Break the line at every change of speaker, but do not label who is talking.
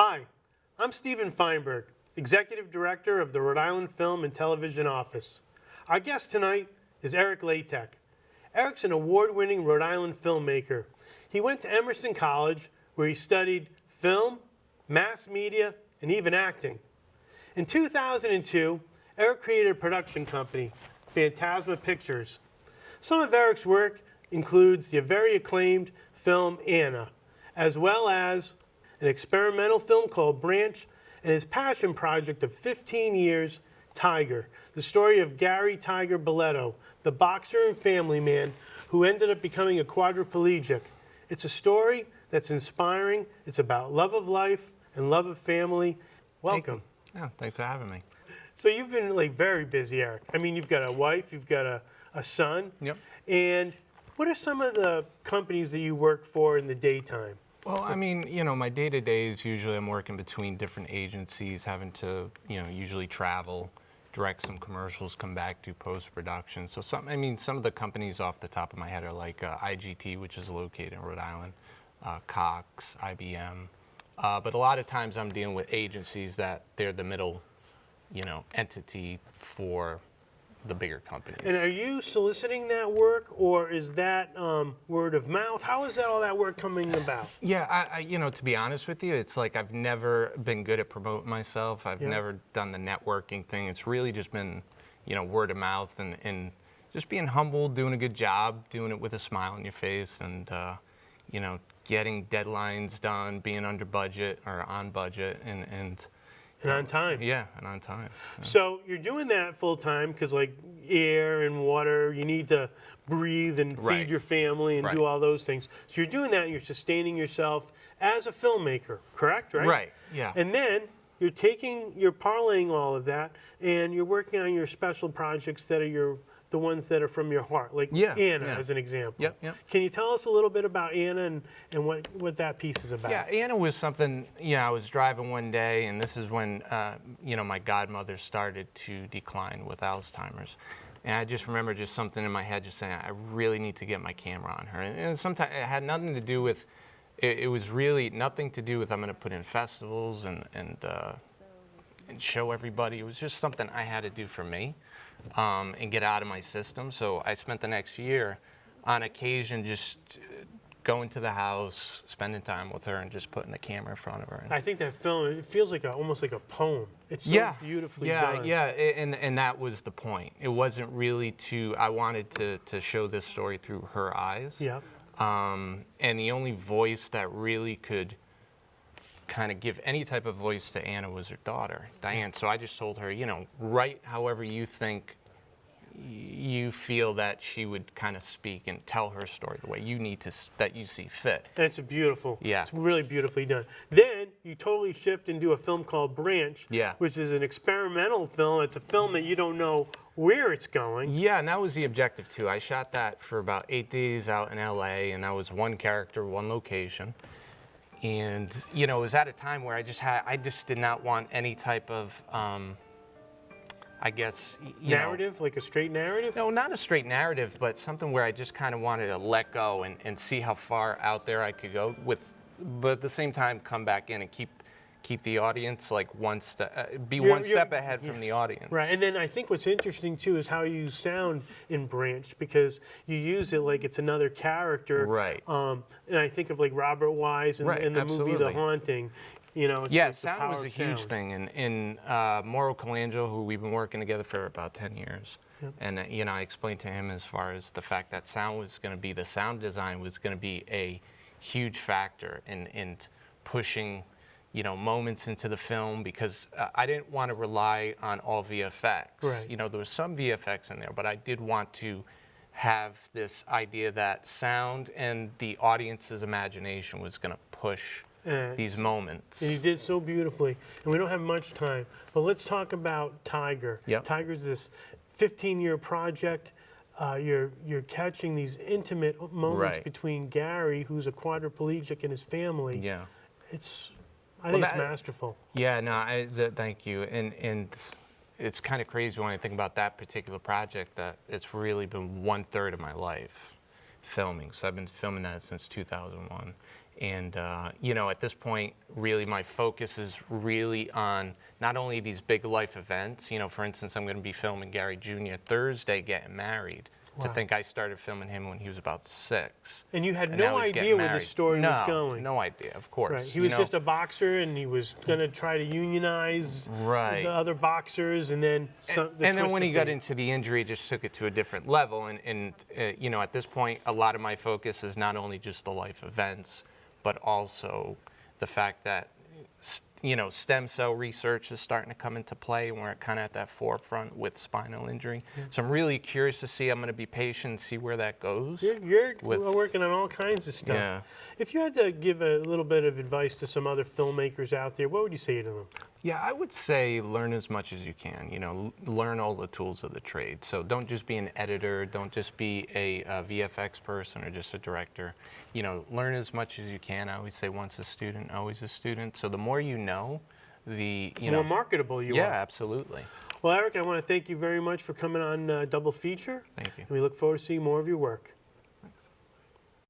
Hi, I'm Stephen Feinberg, Executive Director of the Rhode Island Film and Television Office. Our guest tonight is Eric Latek. Eric's an award-winning Rhode Island filmmaker. He went to Emerson College, where he studied film, mass media, and even acting. In 2002, Eric created a production company, Phantasma Pictures. Some of Eric's work includes the very acclaimed film Anna, as well as an experimental film called Branch, and his passion project of 15 years, Tiger, the story of Gary Tiger Belletto, the boxer and family man who ended up becoming a quadriplegic. It's a story that's inspiring. It's about love of life and love of family. Welcome.
Yeah, thanks for having me.
So you've been very busy, Eric. I mean, you've got a wife, you've got a son.
Yep.
And what are some of the companies that you work for in the daytime?
Well, I mean, my day-to-day is usually I'm working between different agencies, having to, usually travel, direct some commercials, come back, do post-production. So some of the companies off the top of my head are like IGT, which is located in Rhode Island, Cox, IBM. But a lot of times I'm dealing with agencies that they're the middle, entity for the bigger companies.
And are you soliciting that work, or is that word of mouth? How is all that work coming about?
Yeah, I to be honest with you, it's like I've never been good at promoting myself. I've never done the networking thing. It's really just been, word of mouth and just being humble, doing a good job, doing it with a smile on your face, and getting deadlines done, being under budget or on budget, and
on time.
Yeah, and on time. Yeah.
So you're doing that full time because, like, air and water, you need to breathe and feed your family and do all those things. So you're doing that and you're sustaining yourself as a filmmaker, correct?
Right, yeah.
And then you're parlaying all of that and you're working on your special projects that are the ones that are from your heart, like Anna as an example.
Yep.
Can you tell us a little bit about Anna and what that piece is about?
Yeah, Anna was something, I was driving one day, and this is when, my godmother started to decline with Alzheimer's. And I just remember just something in my head just saying, I really need to get my camera on her. And sometimes it had nothing to do with, it was really nothing to do with I'm going to put in festivals and show everybody. It was just something I had to do for me. And get out of my system. So I spent the next year on occasion just going to the house, spending time with her, and just putting the camera in front of her.
I think that film, it feels like almost like a poem. It's so beautifully done.
Yeah, and that was the point. It wasn't really I wanted to show this story through her eyes.
Yeah.
And the only voice that really could kind of give any type of voice to Anna was her daughter, Diane. So I just told her, write however you think you feel that she would kind of speak and tell her story the way that you see fit.
And it's beautiful.
Yeah.
It's really beautifully done. Then you totally shift and do a film called Branch, which is an experimental film. It's a film that you don't know where it's going.
Yeah, and that was the objective too. I shot that for about 8 days out in LA, and that was one character, one location. And, it was at a time where I just did not want any type of,
narrative, like a straight narrative?
No, not a straight narrative, but something where I just kind of wanted to let go and see how far out there I could go but at the same time come back in and keep the audience like one step ahead from the audience.
Right, and then I think what's interesting too is how you sound in Branch, because you use it like it's another character.
Right.
And I think of like Robert Wise in the movie The Haunting. It's like
sound was a huge thing, and Mauro Colangelo, who we've been working together for about 10 years. Yep. And I explained to him as far as the fact that the sound design was going to be a huge factor in pushing moments into the film, because I didn't want to rely on all VFX.
Right.
There was some VFX in there, but I did want to have this idea that sound and the audience's imagination was going to push these moments.
And you did so beautifully. And we don't have much time, but let's talk about Tiger.
Yep.
Tiger's this 15-year project. You're catching these intimate moments between Gary, who's a quadriplegic, and his family.
Yeah.
I think it's masterful.
Yeah, no, thank you. And it's kind of crazy when I think about that particular project that it's really been 1/3 of my life filming. So I've been filming that since 2001. And, you know, at this point, really my focus is really on not only these big life events, you know, for instance, I'm going to be filming Gary Jr. Thursday getting married.
Wow.
To think I started filming him when he was about 6.
And you had
And
no
now he's
idea
getting
where the
married.
story was going.
No idea, of course.
Right. He was just a boxer, and he was going to try to unionize
Right.
the other boxers, and then
And then when he got into the injury, it just took it to a different level. And you know, at this point, a lot of my focus is not only just the life events, but also the fact that, you know, stem cell research is starting to come into play, and we're kind of at that forefront with spinal injury. So I'm really curious to see. I'm going to be patient and see where that goes.
You're working on all kinds of stuff.
Yeah.
If you had to give a little bit of advice to some other filmmakers out there, what would you say to them?
Yeah, I would say learn as much as you can. You know, learn all the tools of the trade. So don't just be an editor. Don't just be a VFX person or just a director. You know, learn as much as you can. I always say once a student, always a student. So the more you know, the
more marketable you are.
Yeah, absolutely.
Well, Eric, I want to thank you very much for coming on Double Feature.
Thank you.
And we look forward to seeing more of your work.